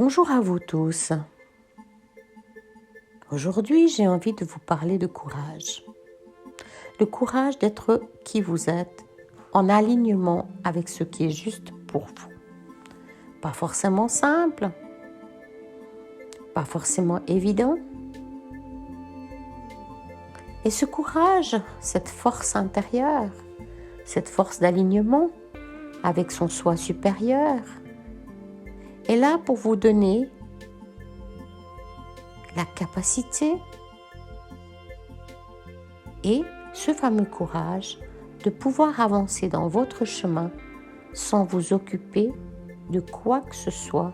Bonjour à vous tous. Aujourd'hui, j'ai envie de vous parler de courage. Le courage d'être qui vous êtes, en alignement avec ce qui est juste pour vous. Pas forcément simple, pas forcément évident. Et ce courage, cette force intérieure, cette force d'alignement avec son soi supérieur, est là pour vous donner la capacité et ce fameux courage de pouvoir avancer dans votre chemin sans vous occuper de quoi que ce soit,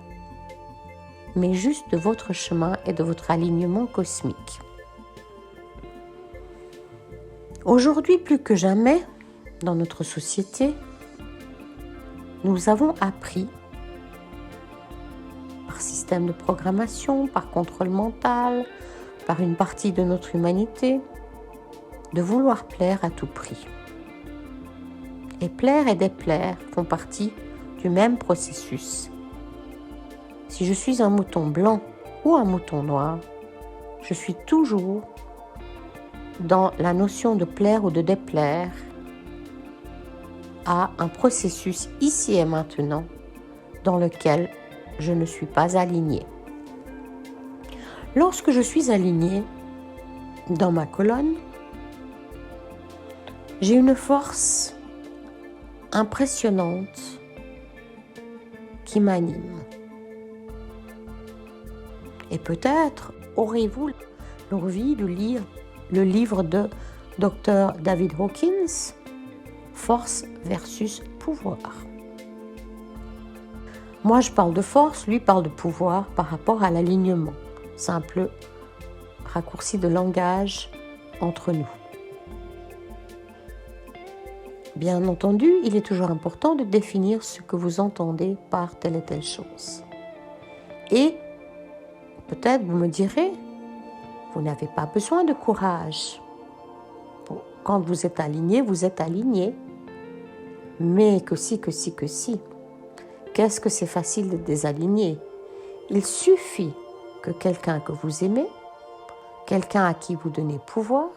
mais juste de votre chemin et de votre alignement cosmique. Aujourd'hui, plus que jamais, dans notre société, nous avons appris par système de programmation, par contrôle mental, par une partie de notre humanité, de vouloir plaire à tout prix. Et plaire et déplaire font partie du même processus. Si je suis un mouton blanc ou un mouton noir, je suis toujours dans la notion de plaire ou de déplaire à un processus ici et maintenant dans lequel je ne suis pas alignée. Lorsque je suis alignée dans ma colonne, j'ai une force impressionnante qui m'anime. Et peut-être aurez-vous l'envie de lire le livre de Dr. David Hawkins, Force versus pouvoir. Moi, je parle de force, lui parle de pouvoir par rapport à l'alignement. Simple raccourci de langage entre nous. Bien entendu, il est toujours important de définir ce que vous entendez par telle et telle chose. Et peut-être vous me direz, vous n'avez pas besoin de courage. Quand vous êtes aligné, vous êtes aligné. Mais que si. Qu'est-ce que c'est facile de désaligner? Il suffit que quelqu'un que vous aimez, quelqu'un à qui vous donnez pouvoir,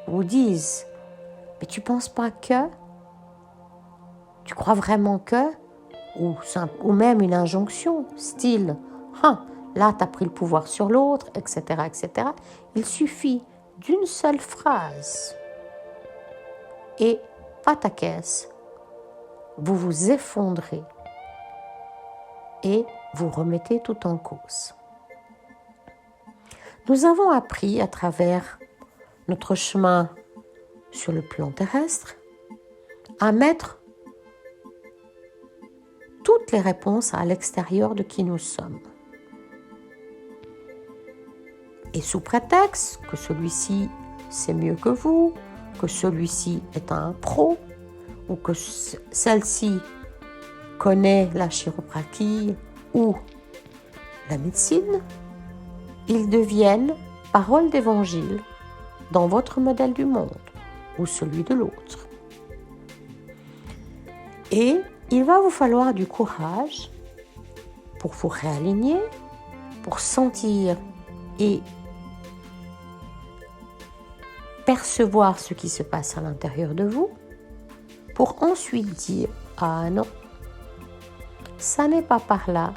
vous dise « Mais tu ne penses pas que? Tu crois vraiment que ?» ou même une injonction, style « Là, tu as pris le pouvoir sur l'autre, etc. etc. » Il suffit d'une seule phrase et pataquès, vous vous effondrez et vous remettez tout en cause. Nous avons appris à travers notre chemin sur le plan terrestre à mettre toutes les réponses à l'extérieur de qui nous sommes. Et sous prétexte que celui-ci sait mieux que vous, que celui-ci est un pro, ou que celle-ci connaît la chiropratie ou la médecine, ils deviennent paroles d'évangile dans votre modèle du monde ou celui de l'autre. Et il va vous falloir du courage pour vous réaligner, pour sentir et percevoir ce qui se passe à l'intérieur de vous, pour ensuite dire « Ah non, ça n'est pas par là.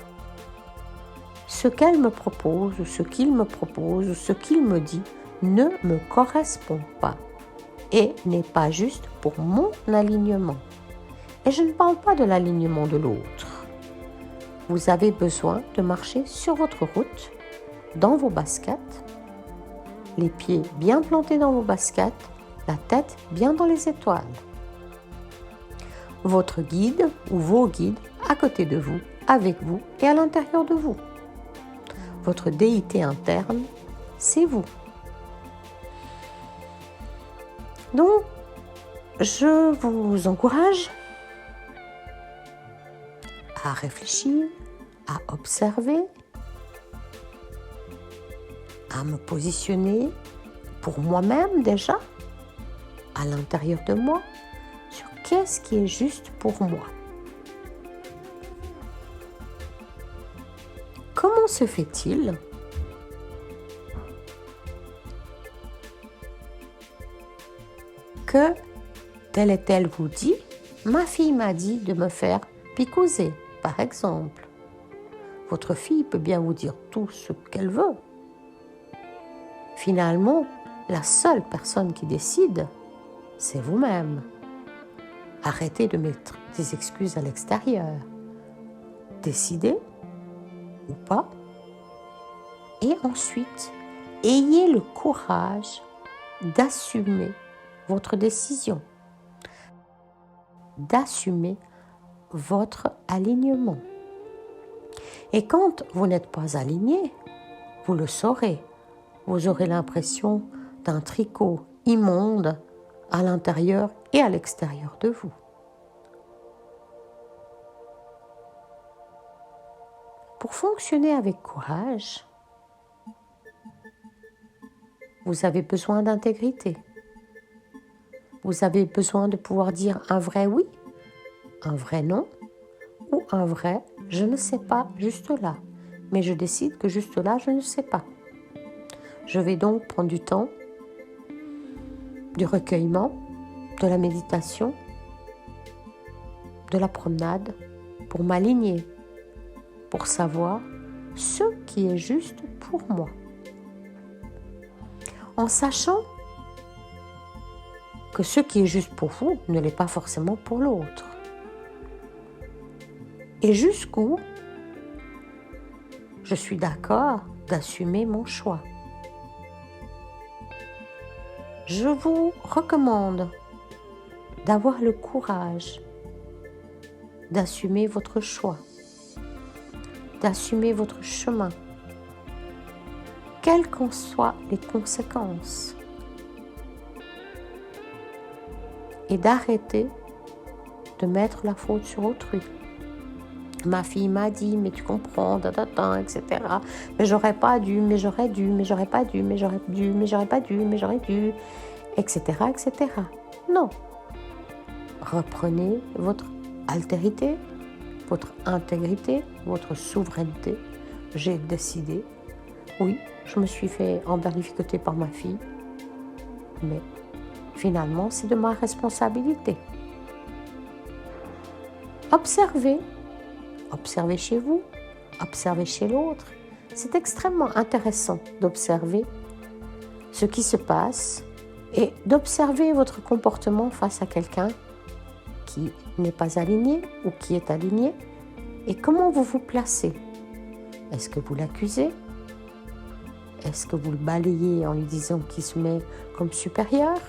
Ce qu'elle me propose ou ce qu'il me propose ou ce qu'il me dit ne me correspond pas et n'est pas juste pour mon alignement. » Et je ne parle pas de l'alignement de l'autre. Vous avez besoin de marcher sur votre route, dans vos baskets, les pieds bien plantés dans vos baskets, la tête bien dans les étoiles. Votre guide ou vos guides à côté de vous, avec vous et à l'intérieur de vous. Votre déité interne, c'est vous. Donc, je vous encourage à réfléchir, à observer, à me positionner pour moi-même déjà, à l'intérieur de moi, sur qu'est-ce qui est juste pour moi. comment se fait-il que tel et tel vous dit, ma fille m'a dit de me faire picouser, par exemple. Votre fille peut bien vous dire tout ce qu'elle veut. Finalement, la seule personne qui décide, c'est vous-même. Arrêtez de mettre des excuses à l'extérieur. Décidez ou pas. Et ensuite, ayez le courage d'assumer votre décision, d'assumer votre alignement. Et quand vous n'êtes pas aligné, vous le saurez. Vous aurez l'impression d'un tricot immonde à l'intérieur et à l'extérieur de vous. Pour fonctionner avec courage, vous avez besoin d'intégrité. Vous avez besoin de pouvoir dire un vrai oui, un vrai non, ou un vrai je ne sais pas juste là, mais je décide que juste là, je ne sais pas. Je vais donc prendre du temps, du recueillement, de la méditation, de la promenade, pour m'aligner, pour savoir ce qui est juste pour moi. En sachant que ce qui est juste pour vous ne l'est pas forcément pour l'autre. Et jusqu'où je suis d'accord d'assumer mon choix. Je vous recommande d'avoir le courage d'assumer votre choix, d'assumer votre chemin, quelles qu'en soient les conséquences, et d'arrêter de mettre la faute sur autrui. Ma fille m'a dit, mais tu comprends, etc. Mais j'aurais pas dû, mais j'aurais dû, mais j'aurais pas dû, mais j'aurais dû, mais j'aurais pas dû, mais j'aurais dû, etc., etc. Non. Reprenez votre altérité, votre intégrité, votre souveraineté. J'ai décidé. Oui, je me suis fait emberlificoter par ma fille, mais finalement, c'est de ma responsabilité. Observez. Observez chez vous, observez chez l'autre. C'est extrêmement intéressant d'observer ce qui se passe et d'observer votre comportement face à quelqu'un qui n'est pas aligné ou qui est aligné et comment vous vous placez. Est-ce que vous l'accusez? Est-ce que vous le balayez en lui disant qu'il se met comme supérieur?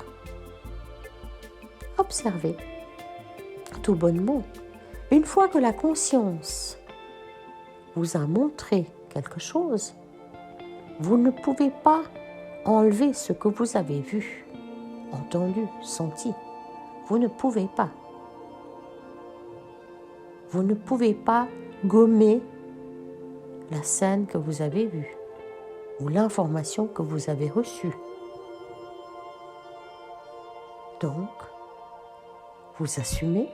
Observez tout bonnement. Une fois que la conscience vous a montré quelque chose, vous ne pouvez pas enlever ce que vous avez vu, entendu, senti. Vous ne pouvez pas. Vous ne pouvez pas gommer la scène que vous avez vue ou l'information que vous avez reçue. Donc, vous assumez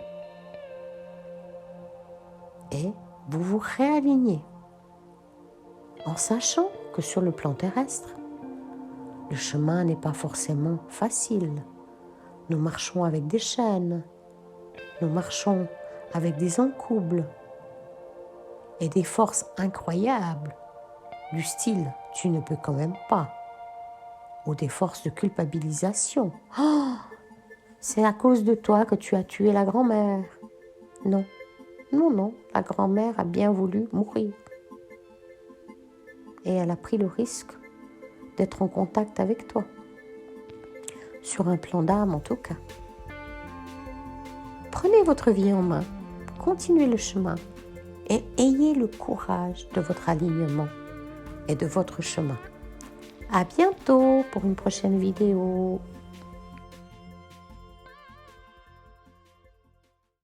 et vous vous réalignez en sachant que sur le plan terrestre, le chemin n'est pas forcément facile. Nous marchons avec des chaînes, nous marchons avec des encoubles et des forces incroyables du style « tu ne peux quand même pas » ou des forces de culpabilisation. « Oh, c'est à cause de toi que tu as tué la grand-mère. » Non. Non, non, la grand-mère a bien voulu mourir. Et elle a pris le risque d'être en contact avec toi. Sur un plan d'âme, en tout cas. Prenez votre vie en main, continuez le chemin et ayez le courage de votre alignement et de votre chemin. À bientôt pour une prochaine vidéo.